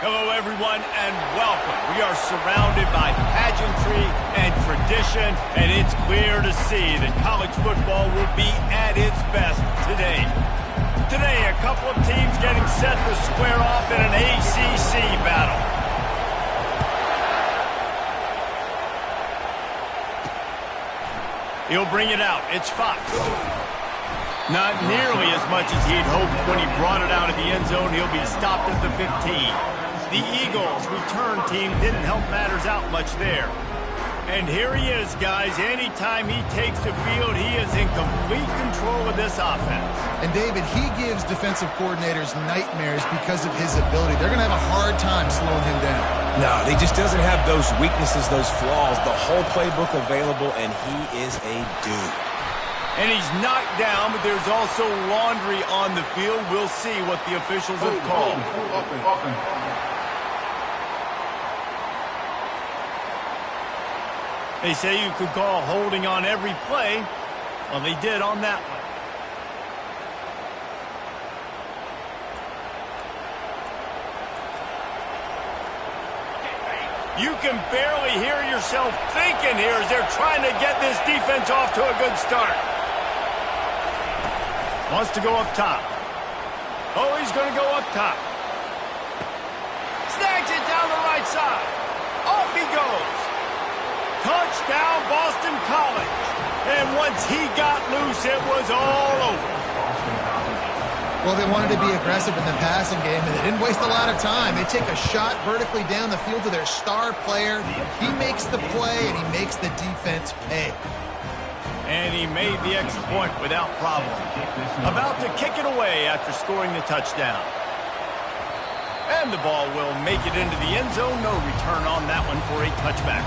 Hello, everyone, and welcome. We are surrounded by pageantry and tradition, and it's clear to see that college football will be at its best today. Today, a couple of teams getting set to square off in an ACC battle. He'll bring it out. It's Fox. Not nearly as much as he'd hoped when he brought it out of the end zone. He'll be stopped at the 15. The Eagles' return team didn't help matters out much there. And here he is, guys. Anytime he takes the field, he is in complete control of this offense. And, David, he gives defensive coordinators nightmares because of his ability. They're going to have a hard time slowing him down. No, he just doesn't have those weaknesses, those flaws, the whole playbook available, and he is a dude. And he's knocked down, but there's also laundry on the field. We'll see what the officials have called. They say you could call holding on every play. Well, they did on that one. You can barely hear yourself thinking here as they're trying to get this defense off to a good start. Wants to go up top. Oh, he's going to go up top. Snags it down the right side. Off he goes. Touchdown, Boston College. And once he got loose, it was all over. Well, they wanted to be aggressive in the passing game, and they didn't waste a lot of time. They take a shot vertically down the field to their star player. He makes the play, and he makes the defense pay. And he made the extra point without problem. About to kick it away after scoring the touchdown. And the ball will make it into the end zone. No return on that one for a touchback.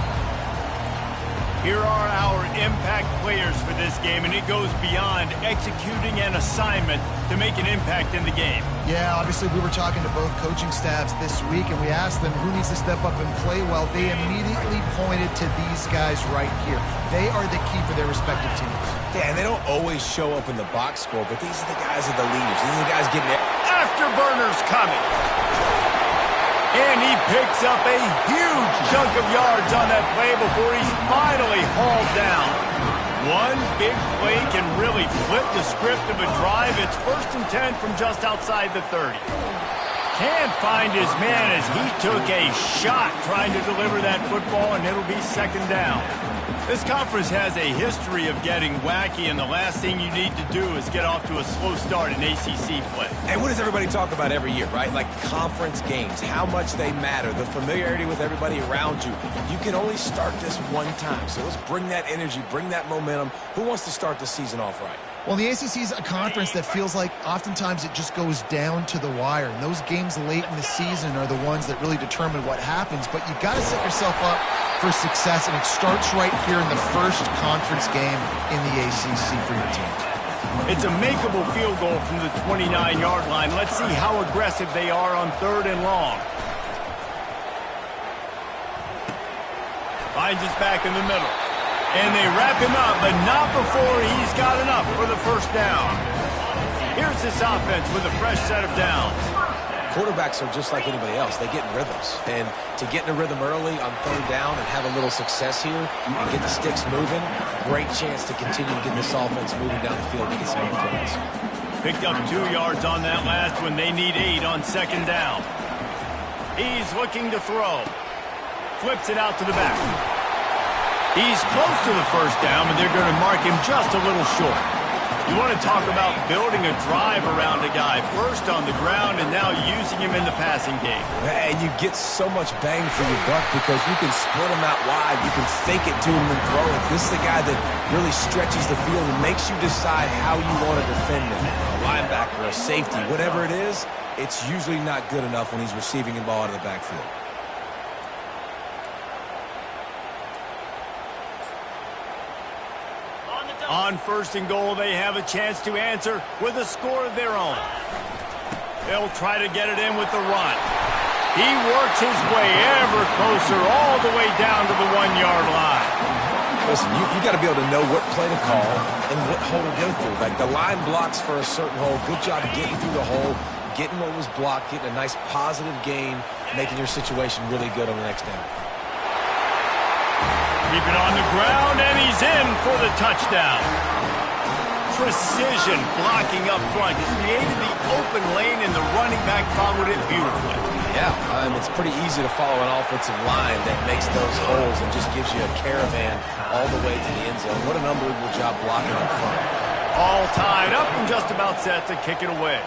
Here are our impact players for this game, and it goes beyond executing an assignment to make an impact in the game. Yeah, obviously we were talking to both coaching staffs this week, and we asked them who needs to step up and play well. They immediately pointed to these guys right here. They are the key for their respective teams. Yeah, and they don't always show up in the box score, but these are the guys that are the leaders. These are the guys getting it. Afterburners coming. And he picks up a huge chunk of yards on that play before he's finally hauled down. One big play can really flip the script of a drive. It's 1st and 10 from just outside the 30. Can't find his man as he took a shot trying to deliver that football, and it'll be 2nd down. This conference has a history of getting wacky, and the last thing you need to do is get off to a slow start in ACC play. And what does everybody talk about every year, right? Like conference games, how much they matter, the familiarity with everybody around you. You can only start this one time, so let's bring that energy, bring that momentum. Who wants to start the season off right? Well, the ACC is a conference that feels like oftentimes it just goes down to the wire. And those games late in the season are the ones that really determine what happens. But you've got to set yourself up for success, and it starts right here in the first conference game in the ACC for your team. It's a makeable field goal from the 29-yard line. Let's see how aggressive they are on 3rd and long. Finds his back in the middle. And they wrap him up, but not before he's got enough for the 1st down. Here's this offense with a fresh set of downs. Quarterbacks are just like anybody else. They get in rhythms. And to get in a rhythm early on 3rd down and have a little success here and get the sticks moving, great chance to continue to get this offense moving down the field and get some more points. Picked up 2 yards on that last one. They need 8 on 2nd down. He's looking to throw. Flips it out to the back. He's close to the 1st down, but they're going to mark him just a little short. You want to talk about building a drive around a guy, first on the ground and now using him in the passing game. And you get so much bang for your buck because you can split him out wide. You can fake it to him and throw it. This is the guy that really stretches the field and makes you decide how you want to defend him. A linebacker, a safety, whatever it is, it's usually not good enough when he's receiving the ball out of the backfield. On 1st and goal, they have a chance to answer with a score of their own. They'll try to get it in with the run. He works his way ever closer all the way down to the 1-yard line. Listen, you got to be able to know what play to call and what hole to go through. Like the line blocks for a certain hole. Good job getting through the hole, getting what was blocked, getting a nice positive gain, making your situation really good on the next down. Keep it on the ground, and he's in for the touchdown. Precision blocking up front. Created the open lane, and the running back followed it beautifully. Yeah, it's pretty easy to follow an offensive line that makes those holes and just gives you a caravan all the way to the end zone. What an unbelievable job blocking up front. All tied up and just about set to kick it away.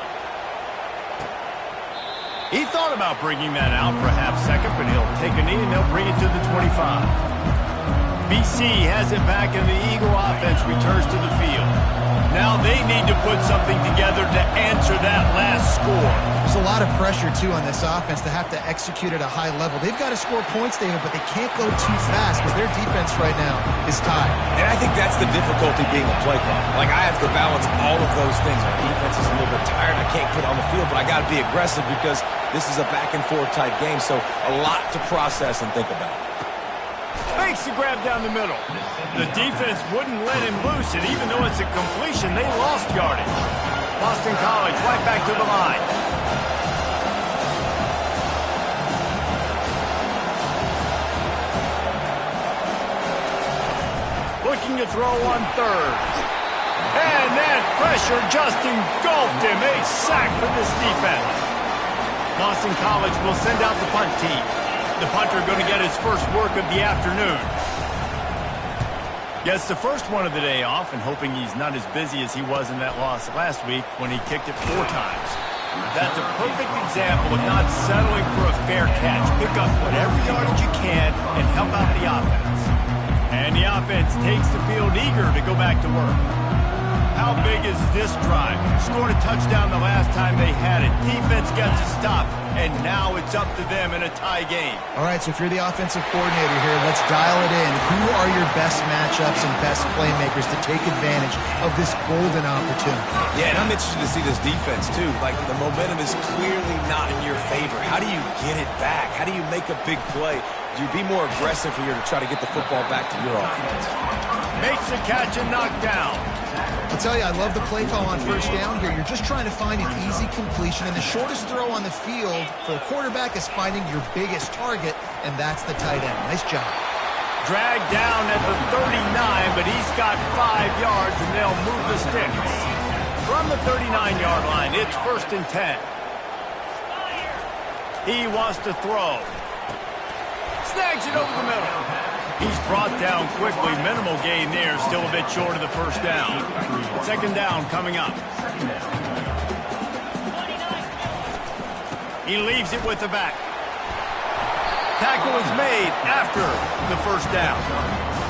He thought about bringing that out for a half second, but he'll take a knee and they'll bring it to the 25. BC has it back, and the Eagle offense returns to the field. Now they need to put something together to answer that last score. There's a lot of pressure, too, on this offense to have to execute at a high level. They've got to score points, David, but they can't go too fast because their defense right now is tied. And I think that's the difficulty being a play caller. Like, I have to balance all of those things. My defense is a little bit tired. I can't put on the field, but I got to be aggressive because this is a back-and-forth type game, so a lot to process and think about. Makes the grab down the middle. The defense wouldn't let him loose, and even though it's a completion, they lost yardage. Boston College right back to the line. Looking to throw on third. And that pressure just engulfed him. A sack for this defense. Boston College will send out the punt team. The punter going to get his first work of the afternoon. Gets the first one of the day off, and hoping he's not as busy as he was in that loss last week when he kicked it 4 times. That's a perfect example of not settling for a fair catch. Pick up whatever yardage you can and help out the offense. And the offense takes the field eager to go back to work. How big is this drive? Scored a touchdown the last time they had it. Defense gets a stop, and now it's up to them in a tie game. All right, so if you're the offensive coordinator here, let's dial it in. Who are your best matchups and best playmakers to take advantage of this golden opportunity? Yeah, and I'm interested to see this defense, too. Like, the momentum is clearly not in your favor. How do you get it back? How do you make a big play? Do you be more aggressive here to try to get the football back to your offense? Makes the catch and knocked down. I'll tell you, I love the play call on first down here. You're just trying to find an easy completion, and the shortest throw on the field for a quarterback is finding your biggest target, and that's the tight end. Nice job. Dragged down at the 39, but he's got 5 yards, and they'll move the sticks. From the 39-yard line, it's 1st and 10. He wants to throw. Snags it over the middle. He's brought down quickly. Minimal gain there. Still a bit short of the first down. 2nd down coming up. He leaves it with the back. Tackle is made after the first down.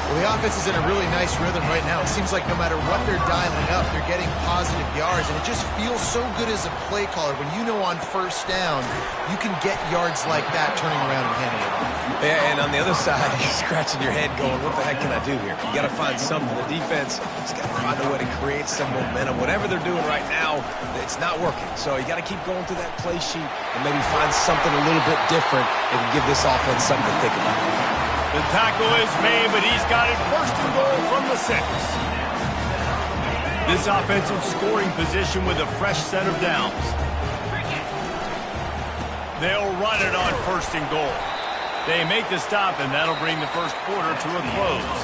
Well, the offense is in a really nice rhythm right now. It seems like no matter what they're dialing up, they're getting positive yards, and it just feels so good as a play caller when you know on first down you can get yards like that turning around and handing it off. Yeah, and on the other side, you're scratching your head going, what the heck can I do here? You got to find something. The defense has got to find a way to create some momentum. Whatever they're doing right now, it's not working. So you got to keep going through that play sheet and maybe find something a little bit different that can give this offense something to think about. The tackle is made, but he's got it 1st and goal from the 6. This offensive scoring position with a fresh set of downs. They'll run it on 1st and goal. They make the stop, and that'll bring the first quarter to a close.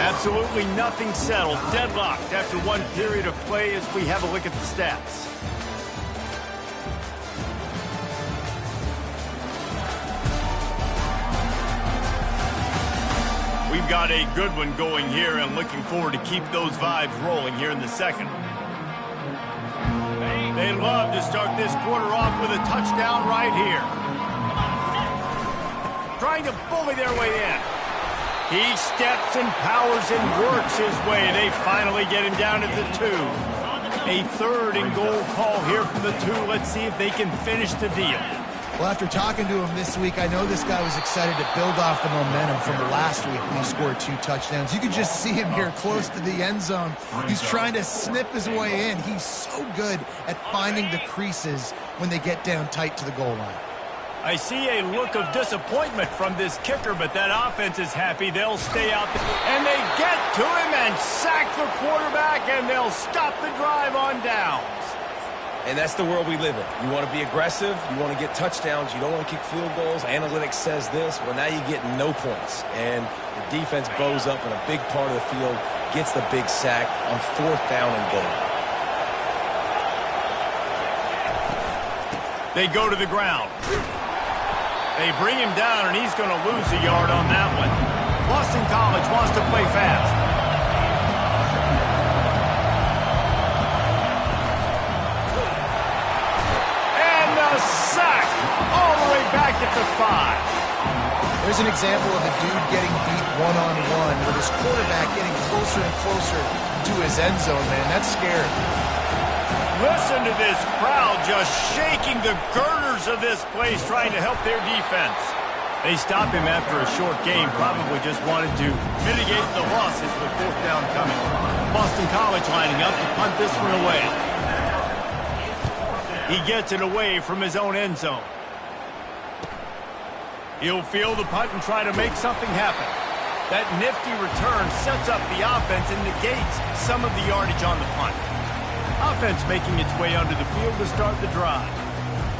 Absolutely nothing settled. Deadlocked after one period of play as we have a look at the stats. We've got a good one going here, and looking forward to keep those vibes rolling here in the second. They love to start this quarter off with a touchdown right here. Trying to bully their way in. He steps and powers and works his way. They finally get him down to the 2. A 3rd and goal call here from the 2. Let's see if they can finish the deal. Well, after talking to him this week, I know this guy was excited to build off the momentum from last week when he scored 2 touchdowns. You can just see him here close to the end zone. He's trying to snip his way in. He's so good at finding the creases when they get down tight to the goal line. I see a look of disappointment from this kicker, but that offense is happy. They'll stay out there. And they get to him and sack the quarterback, and they'll stop the drive on downs. And that's the world we live in. You want to be aggressive, you want to get touchdowns, you don't want to kick field goals. Analytics says this. Well, now you get no points. And the defense bows up in a big part of the field, gets the big sack on 4th down and goal. They go to the ground. They bring him down, and he's going to lose a yard on that one. Boston College wants to play fast. And the sack all the way back at the 5. There's an example of a dude getting beat one-on-one with his quarterback getting closer and closer to his end zone, man. That's scary. Listen to this crowd just shaking the girders of this place trying to help their defense. They stop him after a short game, probably just wanted to mitigate the losses with 4th down coming. Boston College lining up to punt this one away. He gets it away from his own end zone. He'll field the punt and try to make something happen. That nifty return sets up the offense and negates some of the yardage on the punt. Offense making its way onto the field to start the drive.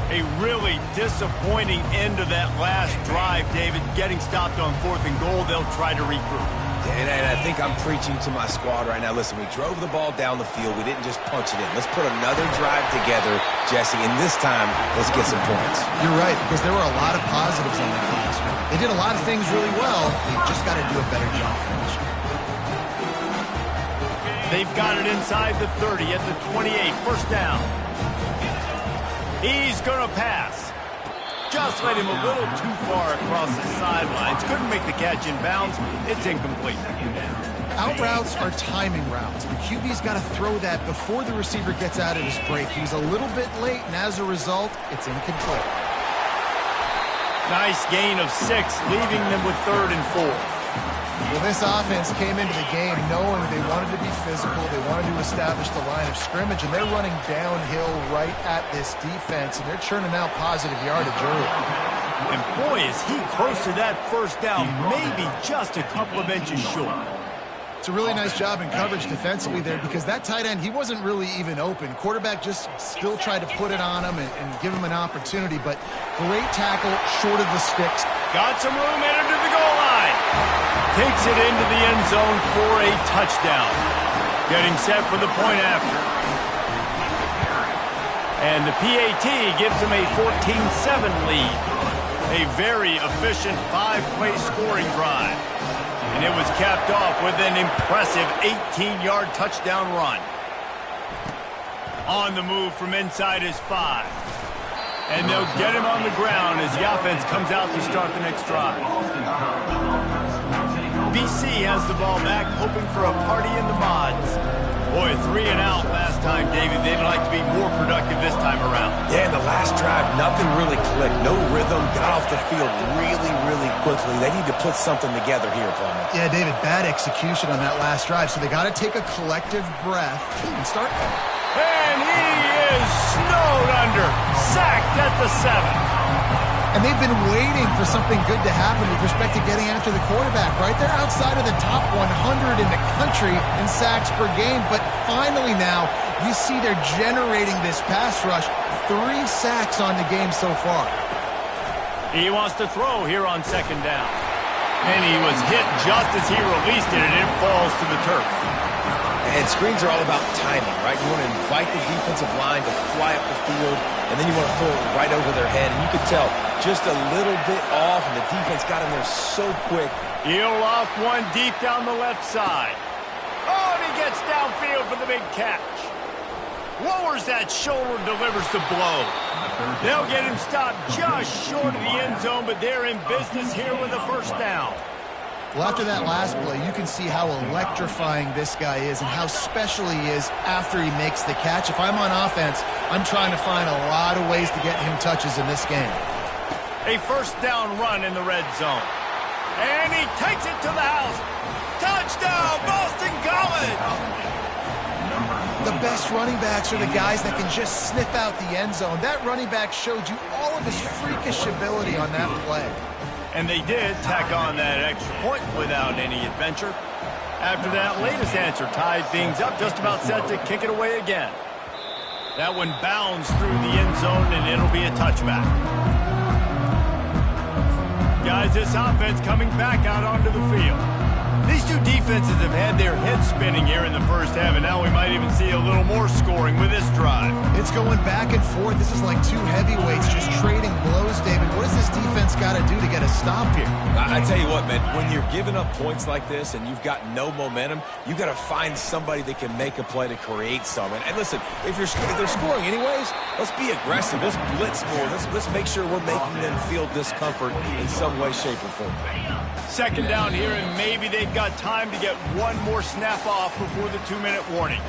A really disappointing end of that last drive, David. Getting stopped on 4th and goal, they'll try to regroup. And I think I'm preaching to my squad right now. Listen, we drove the ball down the field. We didn't just punch it in. Let's put another drive together, Jesse, and this time, let's get some points. You're right, because there were a lot of positives on that class. They did a lot of things really well. They just got to do a better job finishing. They've got it inside the 30 at the 28. 1st down. He's going to pass. Just let him a little too far across the sidelines. Couldn't make the catch in bounds. It's incomplete. Out routes are timing routes. The QB's got to throw that before the receiver gets out of his break. He was a little bit late, and as a result, it's incomplete. Nice gain of 6, leaving them with 3rd and 4. Well, this offense came into the game knowing they wanted to be physical, they wanted to establish the line of scrimmage, and they're running downhill right at this defense, and they're churning out positive yardage early. And boy, is he close to that 1st down, maybe just a couple of inches short. It's a really nice job in coverage defensively there because that tight end, he wasn't really even open. Quarterback just still tried to put it on him and give him an opportunity, but great tackle short of the sticks. Got some room headed to the goal line. Takes it into the end zone for a touchdown. Getting set for the point after. And the PAT gives them a 14-7 lead. A very efficient 5-play scoring drive. And it was capped off with an impressive 18-yard touchdown run. On the move from inside his 5. And they'll get him on the ground as the offense comes out to start the next drive. BC has the ball back, hoping for a party in the mods. Boy, 3 and out last time, David. They'd like to be more productive this time around. Yeah, in the last drive, nothing really clicked. No rhythm, got off the field really, really quickly. They need to put something together here, Palmer. Yeah, David, bad execution on that last drive, so they got to take a collective breath and start. And he is snowed under, sacked at the 7. And they've been waiting for something good to happen with respect to getting after the quarterback, right? They're outside of the top 100 in the country in sacks per game, but finally now you see they're generating this pass rush. 3 sacks on the game so far. He wants to throw here on 2nd down. And he was hit just as he released it, and it falls to the turf. And screens are all about timing, right? You want to invite the defensive line to fly up the field, and then you want to throw it right over their head. And you could tell just a little bit off, and the defense got in there so quick. He'll loft one deep down the left side. Oh, and he gets downfield for the big catch. Lowers that shoulder, delivers the blow. They'll get him stopped just short of the end zone, but they're in business here with a 1st down. Well, after that last play, you can see how electrifying this guy is and how special he is after he makes the catch. If I'm on offense, I'm trying to find a lot of ways to get him touches in this game. A 1st down run in the red zone. And he takes it to the house. Touchdown, Boston College! The best running backs are the guys that can just sniff out the end zone. That running back showed you all of his freakish ability on that play. And they did tack on that extra point without any adventure. After that latest answer tied things up, just about set to kick it away again. That one bounds through the end zone, and it'll be a touchback. Guys, this offense coming back out onto the field. These two defenses have had their heads spinning here in the first half, and now we might even see a little more scoring with this drive. It's going back and forth. This is like two heavyweights just trading blows, David. What does this defense got to do to get a stop here? I tell you what, man, when you're giving up points like this and you've got no momentum, you got to find somebody that can make a play to create some. And listen, if they're scoring anyways, let's be aggressive. Let's blitz more. Let's make sure we're making them feel discomfort in some way, shape, or form. Second down here, and maybe they've got time to get one more snap off before the 2-minute warning.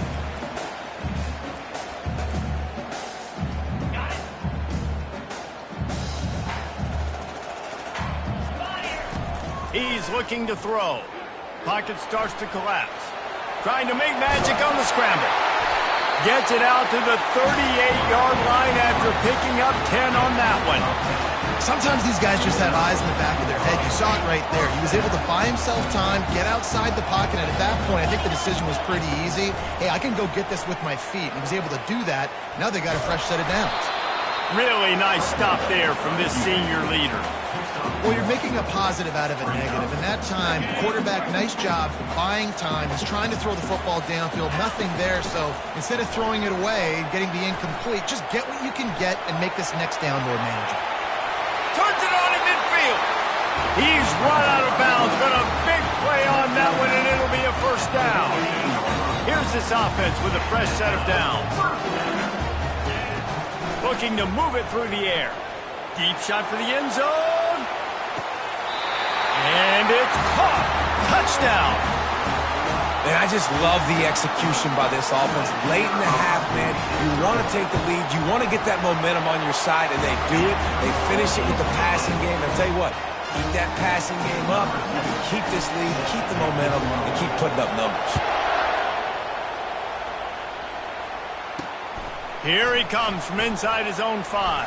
He's looking to throw. Pocket starts to collapse. Trying to make magic on the scramble. Gets it out to the 38-yard line after picking up 10 on that one. Sometimes these guys just have eyes in the back of their head. You saw it right there. He was able to buy himself time, get outside the pocket, and at that point, I think the decision was pretty easy. Hey, I can go get this with my feet. And he was able to do that. Now they got a fresh set of downs. Really nice stop there from this senior leader. Well, you're making a positive out of a negative. And that time, quarterback, nice job buying time. He's trying to throw the football downfield. Nothing there. So instead of throwing it away, getting the incomplete, just get what you can get and make this next down more manageable. Turns it on in midfield. He's run out of bounds, but a big play on that one, and it'll be a first down. Here's this offense with a fresh set of downs. Looking to move it through the air. Deep shot for the end zone. And it's caught. Touchdown. Man, I just love the execution by this offense. Late in the half, man, you want to take the lead. You want to get that momentum on your side, and they do it. They finish it with the passing game. I'll tell you what, keep that passing game up. Keep this lead, keep the momentum, and keep putting up numbers. Here he comes from inside his own 5.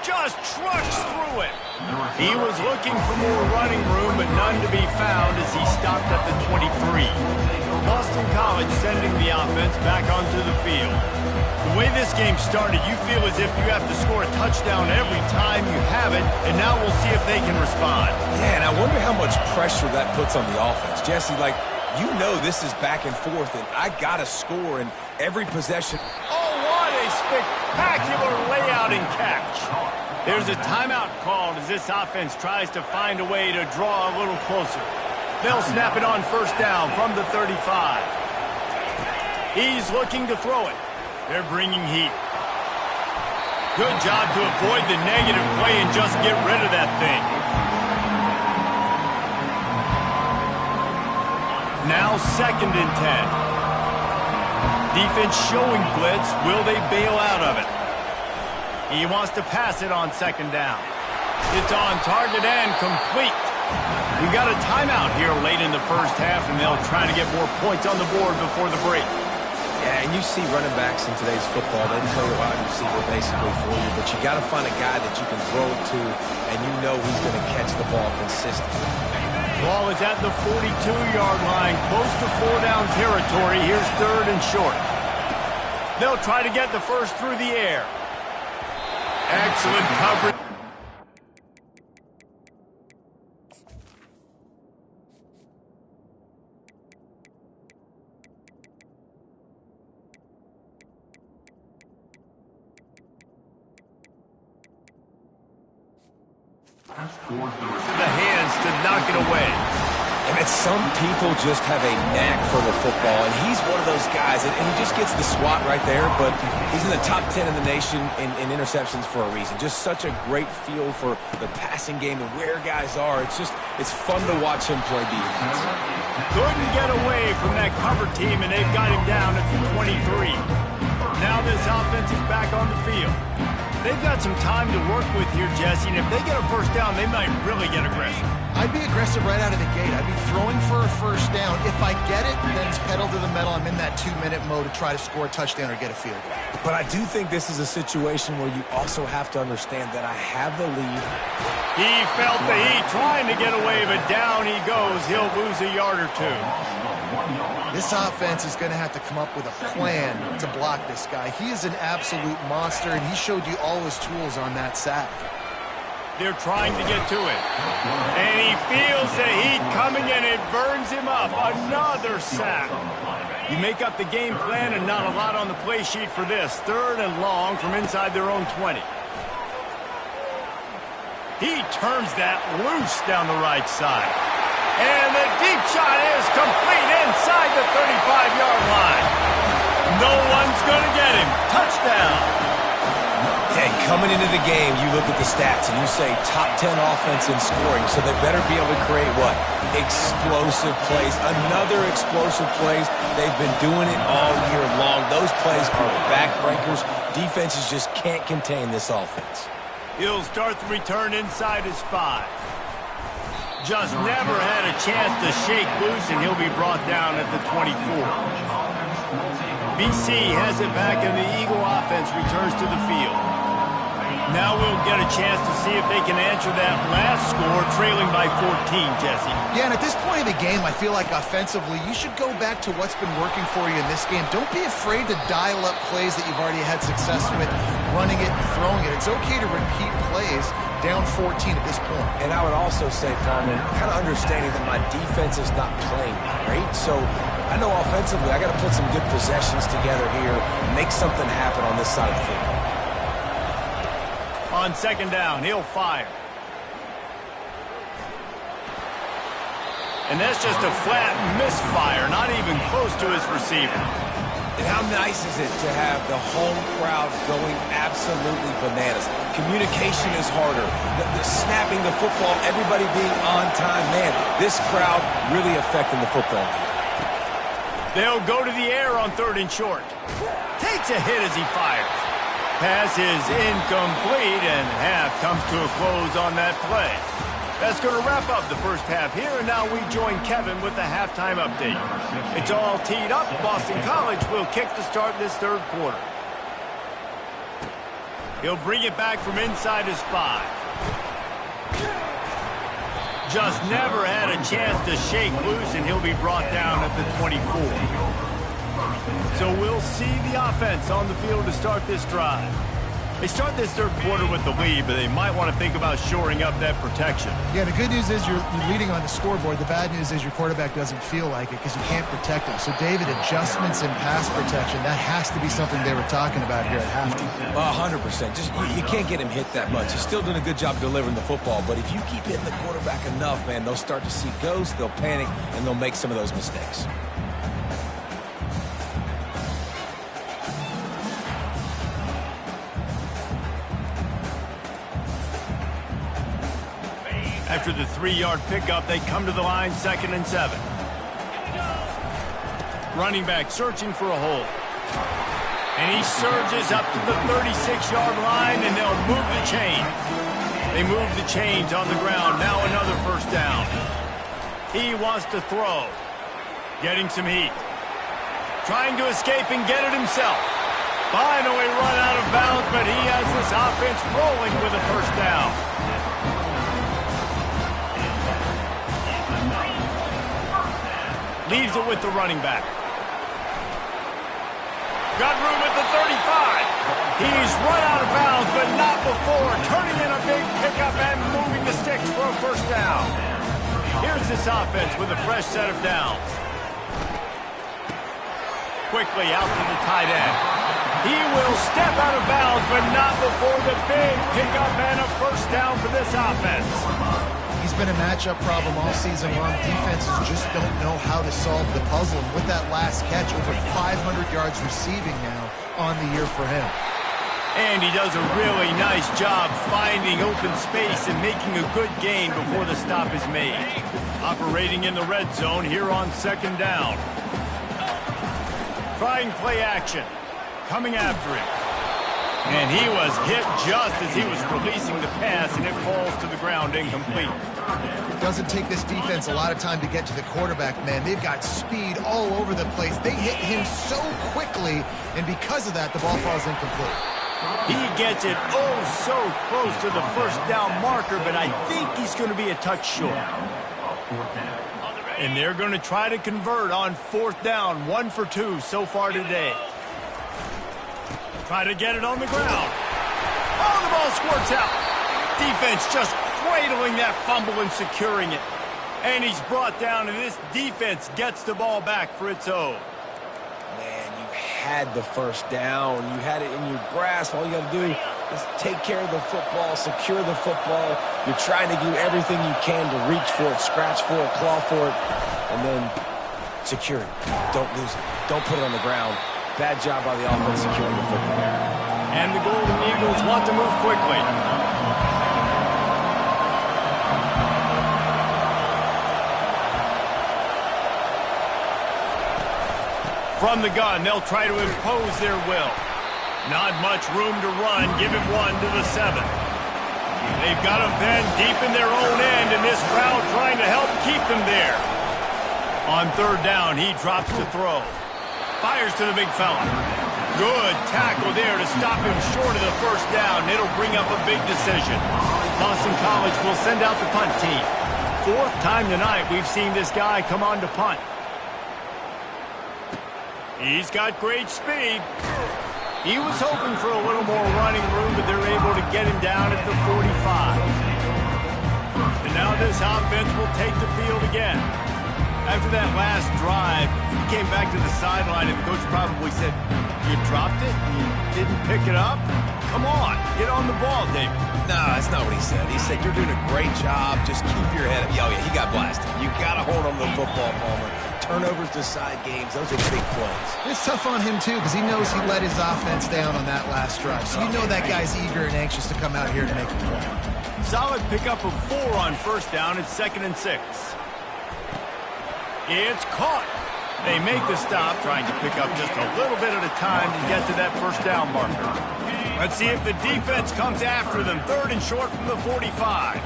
Just trucks through it. He was looking for more running room, but none to be found as he stopped at the 23. Boston College sending the offense back onto the field. The way this game started, you feel as if you have to score a touchdown every time you have it, and now we'll see if they can respond. Yeah, and I wonder how much pressure that puts on the offense. Jesse, like, you know this is back and forth, and I got to score in every possession. Oh, what a spectacular layout and catch. There's a timeout called as this offense tries to find a way to draw a little closer. They'll snap it on first down from the 35. He's looking to throw it. They're bringing heat. Good job to avoid the negative play and just get rid of that thing. Now 2nd and 10. Defense showing blitz. Will they bail out of it? He wants to pass it on 2nd down. It's on target and complete. We got a timeout here late in the first half, and they'll try to get more points on the board before the break. Yeah, and you see running backs in today's football, they play a wide receiver basically for you, but you got to find a guy that you can throw it to, and you know he's going to catch the ball consistently. Ball is at the 42-yard line, close to 4-down territory. Here's 3rd and short. They'll try to get the first through the air. Excellent coverage. The hands to knock it away. And some people just have a knack for the football, and he's one of those guys, and he just gets the swat right there, but he's in the top 10 in the nation in interceptions for a reason. Just such a great feel for the passing game and where guys are. It's fun to watch him play defense. Couldn't get away from that cover team, and they've got him down at the 23. Now this offense is back on the field. They've got some time to work with here, Jesse, and if they get a first down, they might really get aggressive. I'd be aggressive right out of the gate. I'd be throwing for a first down. If I get it, then it's pedal to the metal. I'm in that 2-minute mode to try to score a touchdown or get a field goal. But I do think this is a situation where you also have to understand that I have the lead. He felt the heat trying to get away, but down he goes. He'll lose a yard or two. This offense is going to have to come up with a plan to block this guy. He is an absolute monster, and he showed you all his tools on that sack. They're trying to get to it. And he feels the heat coming, and it burns him up. Another sack. You make up the game plan and not a lot on the play sheet for this. 3rd and long from inside their own 20. He turns that loose down the right side. And the deep shot is complete inside the 35-yard line. No one's going to get him. Touchdown. Hey, coming into the game, you look at the stats and you say top 10 offense in scoring, so they better be able to create what? Explosive plays. Another explosive plays. They've been doing it all year long. Those plays are backbreakers. Defenses just can't contain this offense. He'll start the return inside his 5. Just never had a chance to shake loose, and he'll be brought down at the 24. BC has it back, and the Eagle offense returns to the field. Now we'll get a chance to see if they can answer that last score, trailing by 14, Jesse. Yeah, and at this point of the game, I feel like offensively, you should go back to what's been working for you in this game. Don't be afraid to dial up plays that you've already had success with, running it and throwing it. It's okay to repeat plays down 14 at this point. And I would also say, Carmen, kind of understanding that my defense is not playing great, so I know offensively I got to put some good possessions together here, make something happen on this side of the football. On 2nd down, he'll fire. And that's just a flat misfire, not even close to his receiver. And how nice is it to have the home crowd going absolutely bananas? Communication is harder. The snapping the football, everybody being on time. Man, this crowd really affecting the football game. They'll go to the air on 3rd and short. Takes a hit as he fires. Pass is incomplete, and half comes to a close on that play. That's going to wrap up the first half here, and now we join Kevin with the halftime update. It's all teed up. Boston College will kick to start this 3rd quarter. He'll bring it back from inside his 5. Just never had a chance to shake loose, and he'll be brought down at the 24. So we'll see the offense on the field to start this drive. They start this 3rd quarter with the lead, but they might want to think about shoring up that protection. Yeah, the good news is you're leading on the scoreboard. The bad news is your quarterback doesn't feel like it because you can't protect him. So, David, adjustments in pass protection, that has to be something they were talking about here at halftime. 100%. Just you can't get him hit that much. He's still doing a good job delivering the football, but if you keep hitting the quarterback enough, man, they'll start to see ghosts, they'll panic, and they'll make some of those mistakes. After the 3-yard pickup, they come to the line 2nd and 7. Running back searching for a hole. And he surges up to the 36-yard line, and they'll move the chains. They move the chains on the ground. Now another 1st down. He wants to throw. Getting some heat. Trying to escape and get it himself. Finally run out of bounds, but he has this offense rolling with a 1st down. Leaves it with the running back. Got room at the 35. He's run out of bounds, but not before. Turning in a big pickup and moving the sticks for a 1st down. Here's this offense with a fresh set of downs. Quickly out to the tight end. He will step out of bounds, but not before the big pickup and a 1st down for this offense. He's been a matchup problem all season long. Defenses just don't know how to solve the puzzle. And with that last catch, over 500 yards receiving now on the year for him. And he does a really nice job finding open space and making a good gain before the stop is made. Operating in the red zone here on 2nd down. Trying play action. Coming after him. And he was hit just as he was releasing the pass, and it falls to the ground incomplete. It doesn't take this defense a lot of time to get to the quarterback, man. They've got speed all over the place. They hit him so quickly, and because of that, the ball falls incomplete. He gets it so close to the 1st down marker, but I think he's going to be a touch short. And they're going to try to convert on 4th down. 1 for 2 so far today. Try to get it on the ground. Oh, the ball squirts out. Defense just cradling that fumble and securing it. And he's brought down, and this defense gets the ball back for its own. Man, you had the first down. You had it in your grasp. All you got to do is take care of the football, secure the football. You're trying to do everything you can to reach for it, scratch for it, claw for it, and then secure it. Don't lose it. Don't put it on the ground. Bad job by the offense securing the football. And the Golden Eagles want to move quickly. From the gun, they'll try to impose their will. Not much room to run. Give him 1 to the 7. They've got him then deep in their own end, and this crowd trying to help keep them there. On 3rd down, he drops to throw. Fires to the big fella. Good tackle there to stop him short of the first down. It'll bring up a big decision. Boston College will send out the punt team. 4th time tonight we've seen this guy come on to punt. He's got great speed. He was hoping for a little more running room, but they're able to get him down at the 45. And now this offense will take the field again. After that last drive, he came back to the sideline, and the coach probably said, "You dropped it? You didn't pick it up? Come on, get on the ball, David." No, that's not what he said. He said, "You're doing a great job. Just keep your head up." Oh, yeah, he got blasted. You got to hold on to the football, Palmer. Turnovers decide games. Those are big plays. It's tough on him, too, because he knows he let his offense down on that last drive. So you know that guy's eager and anxious to come out here to make a play. Solid pickup of 4 on 1st down. It's 2nd and 6. It's caught. They make the stop, trying to pick up just a little bit at a time to get to that 1st down marker. Let's see if the defense comes after them. 3rd and short from the 45.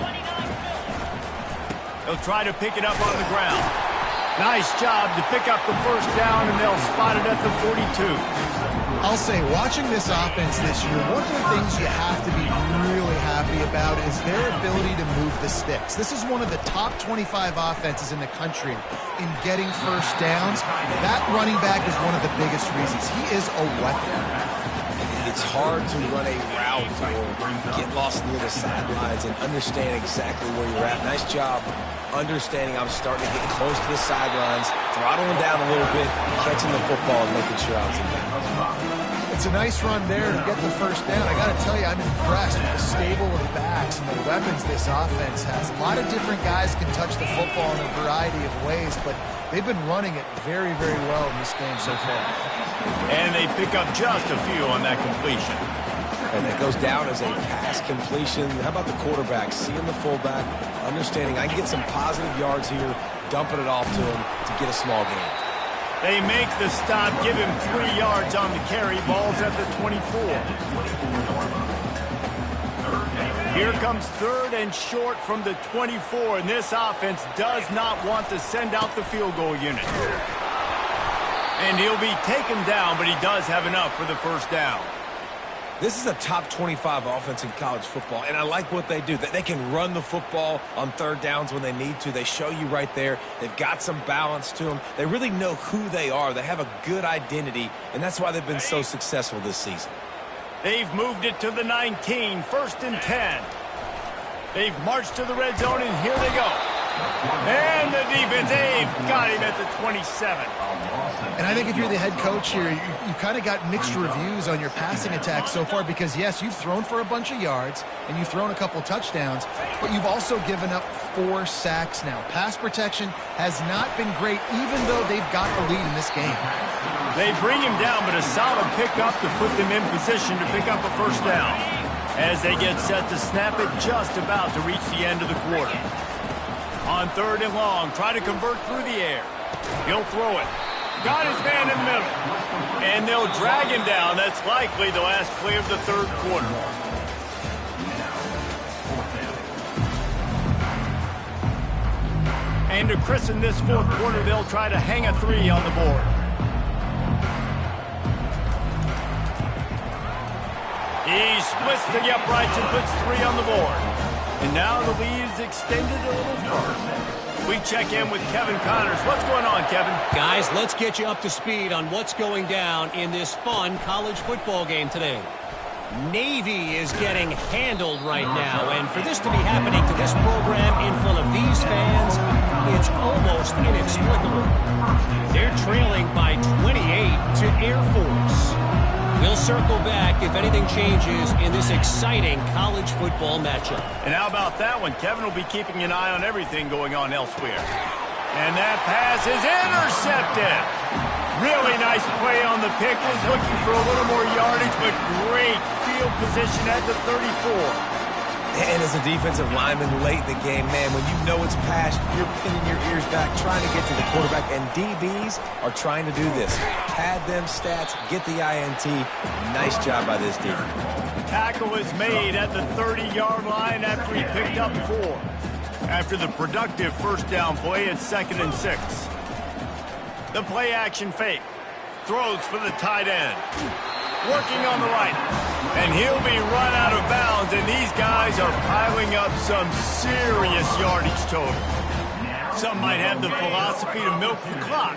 They'll try to pick it up on the ground. Nice job to pick up the 1st down, and they'll spot it at the 42. I'll say, watching this offense this year, one of the things you have to be really happy about is their ability to move the sticks. This is one of the top 25 offenses in the country in getting 1st downs. That running back is one of the biggest reasons. He is a weapon. It's hard to run a route or get lost near the sidelines and understand exactly where you're at. Nice job understanding I'm starting to get close to the sidelines, throttling down a little bit, catching the football and making sure I was in bounds. It's a nice run there to get the 1st down. I got to tell you, I'm impressed with the stable of backs and the weapons this offense has. A lot of different guys can touch the football in a variety of ways, but they've been running it very, very well in this game so far. And they pick up just a few on that completion. And that goes down as a pass completion. How about the quarterback seeing the fullback, understanding I can get some positive yards here, dumping it off to him to get a small gain. They make the stop, give him 3 yards on the carry. Ball's at the 24. Here comes 3rd and short from the 24, and this offense does not want to send out the field goal unit. And he'll be taken down, but he does have enough for the 1st down. This is a top 25 offense in college football, and I like what they do. They can run the football on 3rd downs when they need to. They show you right there. They've got some balance to them. They really know who they are. They have a good identity, and that's why they've been so successful this season. They've moved it to the 19, 1st and 10. They've marched to the red zone, and here they go. And the defense, they've got him at the 27. And I think if you're the head coach here, you kind of got mixed reviews on your passing attack so far because, yes, you've thrown for a bunch of yards and you've thrown a couple touchdowns, but you've also given up 4 sacks now. Pass protection has not been great, even though they've got the lead in this game. They bring him down, but a solid pickup to put them in position to pick up a 1st down. As they get set to snap it, just about to reach the end of the quarter. On 3rd and long, try to convert through the air. He'll throw it. Got his man in the middle. And they'll drag him down. That's likely the last play of the 3rd quarter. And to christen this 4th quarter, they'll try to hang a 3 on the board. He splits the uprights and puts 3 on the board. And now the lead is extended a little further. We check in with Kevin Connors. What's going on, Kevin? Guys, let's get you up to speed on what's going down in this fun college football game today. Navy is getting handled right now, and for this to be happening to this program in front of these fans, it's almost inexplicable. They're trailing by 28 to Air Force. We'll circle back if anything changes in this exciting college football matchup. And how about that one? Kevin will be keeping an eye on everything going on elsewhere. And that pass is intercepted. Really nice play on the pick. Was looking for a little more yardage, but great field position at the 34. And as a defensive lineman late in the game, man, when you know it's past, you're pinning your ears back, trying to get to the quarterback. And DBs are trying to do this. Pad them stats, get the INT. Nice job by this team. Tackle is made at the 30-yard line after he picked up 4. After the productive first down play, it's 2nd and 6. The play action fake. Throws for the tight end. Working on the right. And he'll be run out of bounds, and these guys are piling up some serious yardage total. Some might have the philosophy to milk the clock.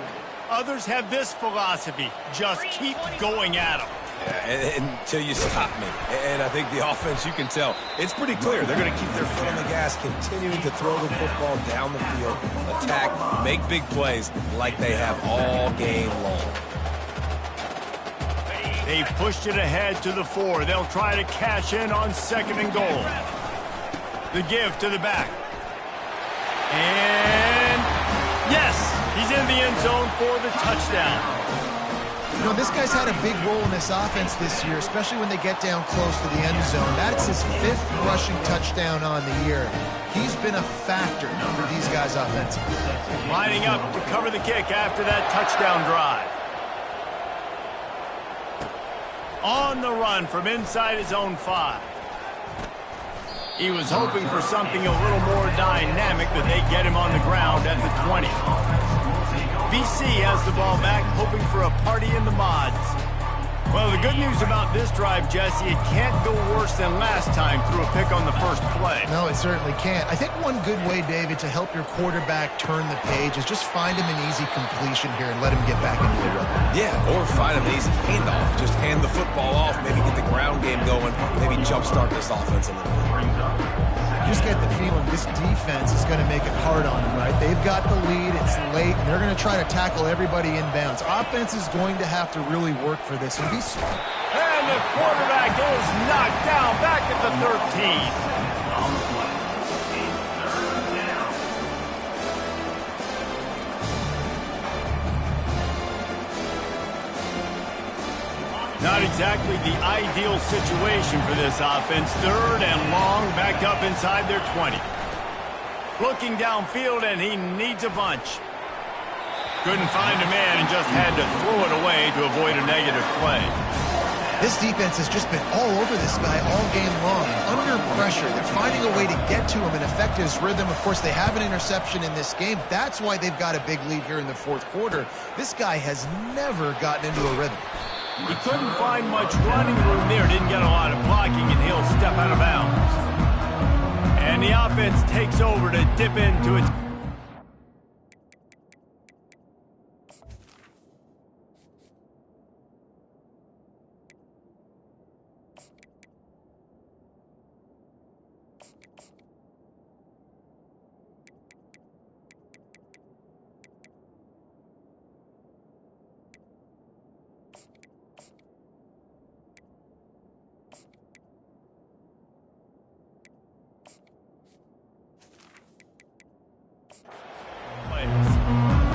Others have this philosophy. Just keep going at them. Yeah, until you stop me. And I think the offense, you can tell, it's pretty clear. They're going to keep their foot on the gas, continuing to throw the football down the field, attack, make big plays like they have all game long. They pushed it ahead to the 4. They'll try to cash in on 2nd and goal. The give to the back. And yes, he's in the end zone for the touchdown. You know, this guy's had a big role in this offense this year, especially when they get down close to the end zone. That's his 5th rushing touchdown on the year. He's been a factor for these guys offensively. Lining up to cover the kick after that touchdown drive. On the run from inside his own 5. He was hoping for something a little more dynamic, but they get him on the ground at the 20. BC has the ball back, hoping for a party in the mods. Well, the good news about this drive, Jesse, it can't go worse than last time through a pick on the first play. No, it certainly can't. I think one good way, David, to help your quarterback turn the page is just find him an easy completion here and let him get back into the rhythm. Yeah, or find him an easy handoff. Just hand the football off, maybe get the ground game going, maybe jumpstart this offense a little bit. You just get the feeling this defense is going to make it hard on them, right? They've got the lead, it's late, and they're going to try to tackle everybody inbounds. Offense is going to have to really work for this and be smart. And the quarterback is knocked down back at the 13. Not exactly the ideal situation for this offense. 3rd and long, backed up inside their 20. Looking downfield, and he needs a bunch. Couldn't find a man and just had to throw it away to avoid a negative play. This defense has just been all over this guy all game long. Under pressure, they're finding a way to get to him and affect his rhythm. Of course, they have an interception in this game. That's why they've got a big lead here in the 4th quarter. This guy has never gotten into a rhythm. He couldn't find much running room there. Didn't get a lot of blocking, and he'll step out of bounds. And the offense takes over to dip into its...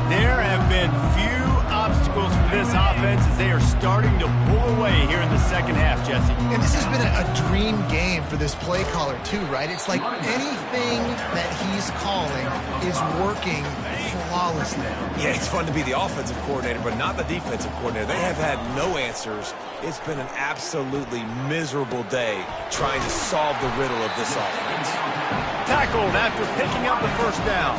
There have been few obstacles for this offense as they are starting to pull away here in the 2nd half, Jesse. And this has been a dream game for this play caller, too, right? It's like anything that he's calling is working flawlessly. Yeah, it's fun to be the offensive coordinator, but not the defensive coordinator. They have had no answers. It's been an absolutely miserable day trying to solve the riddle of this offense. Tackled after picking up the first down.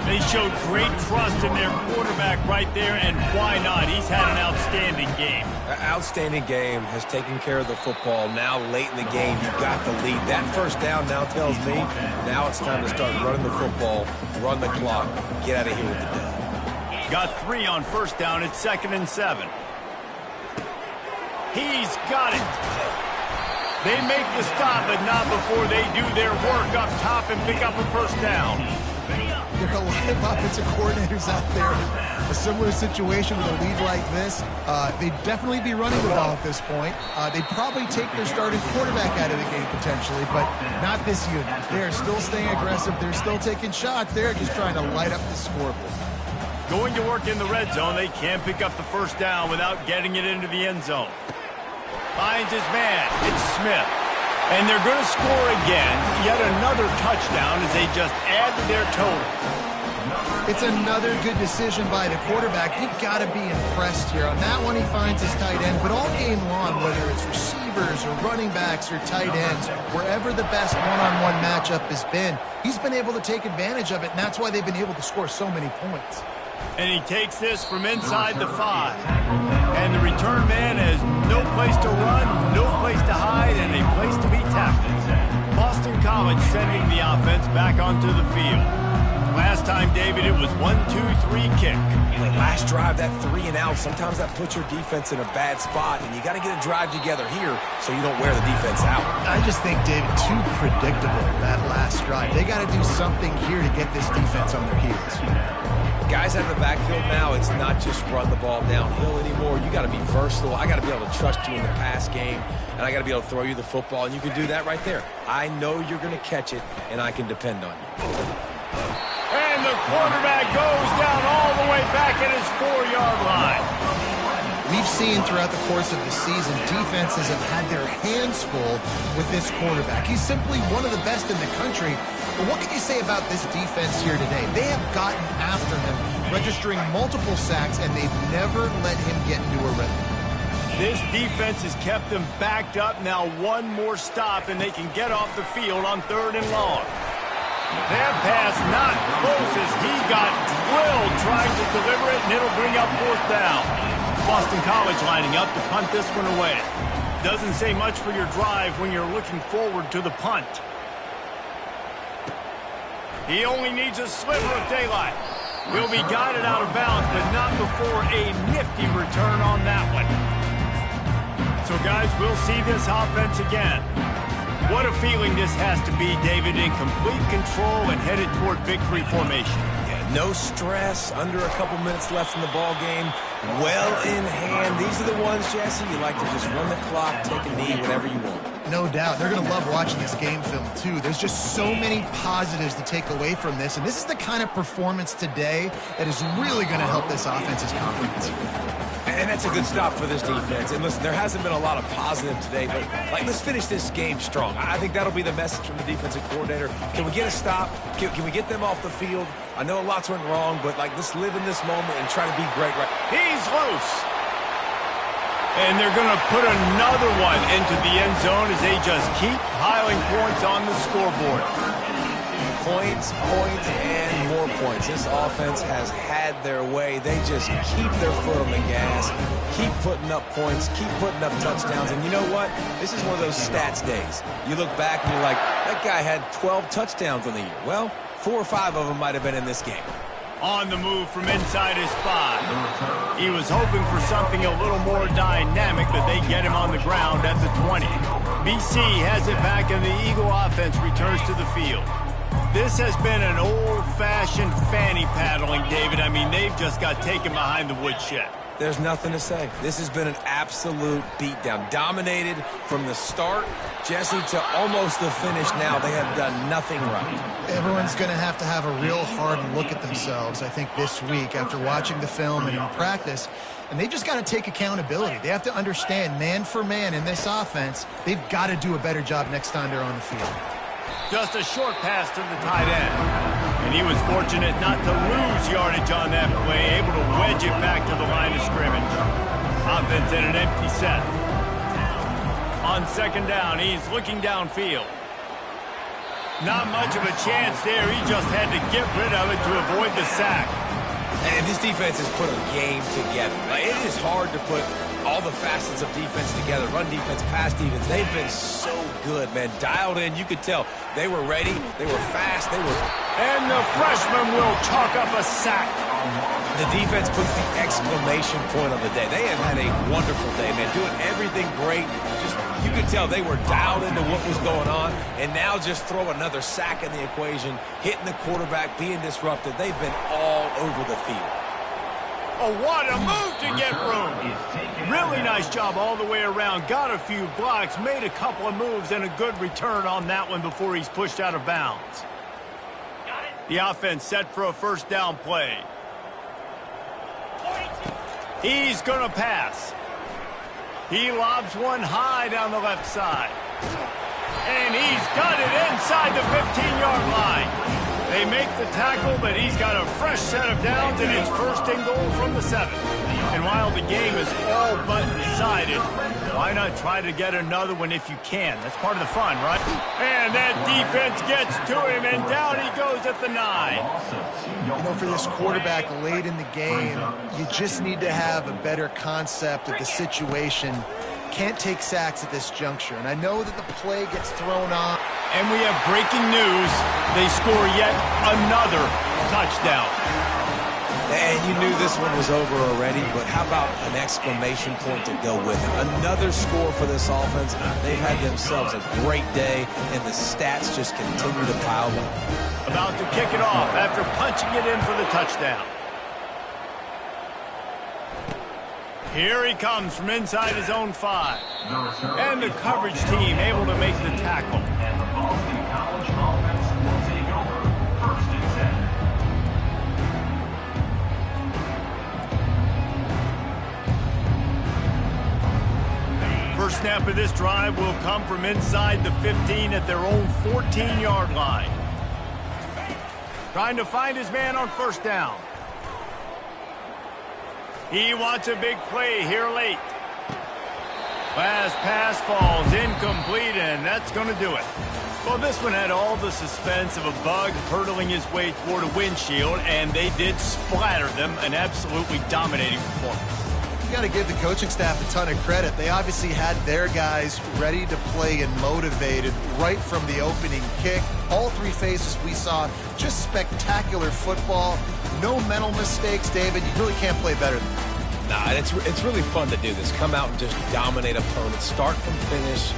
They showed great trust in their quarterback right there, and why not? He's had an outstanding game. An outstanding game, has taken care of the football. Now, late in the game, you got the lead. That first down now tells me now it's time to start running the football, run the clock, get out of here with the dub. Got 3 on first down. It's 2nd and 7. He's got it. They make the stop, but not before they do their work up top and pick up a first down. There are a lot of offensive coordinators out there in a similar situation with a lead like this. They'd definitely be running the ball at this point. They'd probably take their starting quarterback out of the game potentially, but not this unit. They're still staying aggressive. They're still taking shots. They're just trying to light up the scoreboard. Going to work in the red zone. They can't pick up the first down without getting it into the end zone. Finds his man. It's Smith. And they're going to score again. Yet another touchdown as they just add to their total. It's another good decision by the quarterback. You've got to be impressed here. On that one, he finds his tight end. But all game long, whether it's receivers or running backs or tight ends, wherever the best one-on-one matchup has been, he's been able to take advantage of it, and that's why they've been able to score so many points. And he takes this from inside the 5. And the return man has no place to run, no place to hide, and a place to be tackled. Boston College sending the offense back onto the field. Last time, David, it was 1-2-3 kick. Last drive, that 3 and out, sometimes that puts your defense in a bad spot, and you got to get a drive together here so you don't wear the defense out. I just think, David, too predictable, that last drive. They got to do something here to get this defense on their heels. Guys out of the backfield now, it's not just run the ball downhill anymore. You got to be versatile. I got to be able to trust you in the pass game, and I got to be able to throw you the football, and you can do that right there. I know you're going to catch it, and I can depend on you. And the quarterback goes down all the way back at his 4-yard line. We've seen throughout the course of the season, defenses have had their hands full with this quarterback. He's simply one of the best in the country. But what can you say about this defense here today? They have gotten after him, registering multiple sacks, and they've never let him get into a rhythm. This defense has kept them backed up. Now one more stop, and they can get off the field on 3rd and long. That pass not close as he got drilled trying to deliver it, and it'll bring up 4th down. Boston College lining up to punt this one away. Doesn't say much for your drive when you're looking forward to the punt. He only needs a sliver of daylight. He'll be guided out of bounds, but not before a nifty return on that one. So, guys, we'll see this offense again. What a feeling this has to be, David, in complete control and headed toward victory formation. No stress, under a couple minutes left in the ball game, well in hand. These are the ones, Jesse, you like to just run the clock, take a knee, whatever you want. No doubt. They're going to love watching this game film, too. There's just so many positives to take away from this, and this is the kind of performance today that is really going to help this offense's confidence. And that's a good stop for this defense. And listen, there hasn't been a lot of positive today, but let's finish this game strong. I think that'll be the message from the defensive coordinator. Can we get a stop? Can we get them off the field? I know lots went wrong, but let's live in this moment and try to be great. He's loose. And they're going to put another one into the end zone as they just keep piling points on the scoreboard. Points, and more points. This offense has had their way. They just keep their foot on the gas, keep putting up points, keep putting up touchdowns. And you know what? This is one of those stats days. You look back and you're like, that guy had 12 touchdowns on the year. Well, 4 or 5 of them might have been in this game. On the move from inside his 5. He was hoping for something a little more dynamic, but they get him on the ground at the 20. BC has it back, and the Eagle offense returns to the field. This has been an old-fashioned fanny paddling, David. I mean, they've just got taken behind the woodshed. There's nothing to say. This has been an absolute beatdown. Dominated from the start, Jesse, to almost the finish now. They have done nothing right. Everyone's going to have a real hard look at themselves, I think, this week after watching the film and in practice. And they just got to take accountability. They have to understand, man for man in this offense, they've got to do a better job next time they're on the field. Just a short pass to the tight end. And he was fortunate not to lose yardage on that play, able to wedge it back to the line of scrimmage. Offense in an empty set. On 2nd down, he's looking downfield. Not much of a chance there. He just had to get rid of it to avoid the sack. And this defense has put a game together. Like, it is hard to put all the facets of defense together. Run defense, pass defense. They've been so good, man. Dialed in. You could tell they were ready. They were fast. And the freshman will chalk up a sack. The defense puts the exclamation point on the day. They have had a wonderful day, man. Doing everything great. You could tell they were dialed into what was going on. And now just throw another sack in the equation. Hitting the quarterback, being disrupted. They've been all over the field. Oh, what a move to get room. Really nice job all the way around. Got a few blocks, made a couple of moves, and a good return on that one before he's pushed out of bounds. The offense set for a first down play. He's going to pass. He lobs one high down the left side. And he's got it inside the 15-yard line. They make the tackle, but he's got a fresh set of downs, and it's first and goal from the 7. And while the game is all but decided, why not try to get another one if you can? That's part of the fun, right? And that defense gets to him, and down he goes at the 9. You know, for this quarterback late in the game, you just need to have a better concept of the situation. Can't take sacks at this juncture. And I know that the play gets thrown on. And we have breaking news. They score yet another touchdown. And you knew this one was over already, but how about an exclamation point to go with it? Another score for this offense. They've had themselves a great day, and the stats just continue to pile up. About to kick it off after punching it in for the touchdown. Here he comes from inside his own 5. And the coverage team able to make the tackle. And the Boston College offense will take over first and 10. First snap of this drive will come from inside the 15 at their own 14-yard line. Trying to find his man on first down. He wants a big play here late. Last pass falls incomplete, and that's going to do it. Well, this one had all the suspense of a bug hurtling his way toward a windshield, and they did splatter them, an absolutely dominating performance. You got to give the coaching staff a ton of credit. They obviously had their guys ready to play and motivated right from the opening kick. All 3 phases we saw, just spectacular football. No mental mistakes, David. You really can't play better than that. Nah, it's really fun to do this. Come out and just dominate opponents. Start from finish.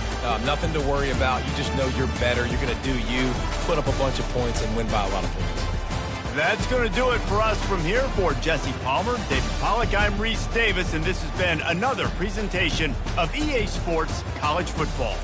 Nothing to worry about. You just know you're better. You're going to do you, put up a bunch of points, and win by a lot of points. That's going to do it for us from here. For Jesse Palmer, David Pollack, I'm Reese Davis, and this has been another presentation of EA Sports College Football.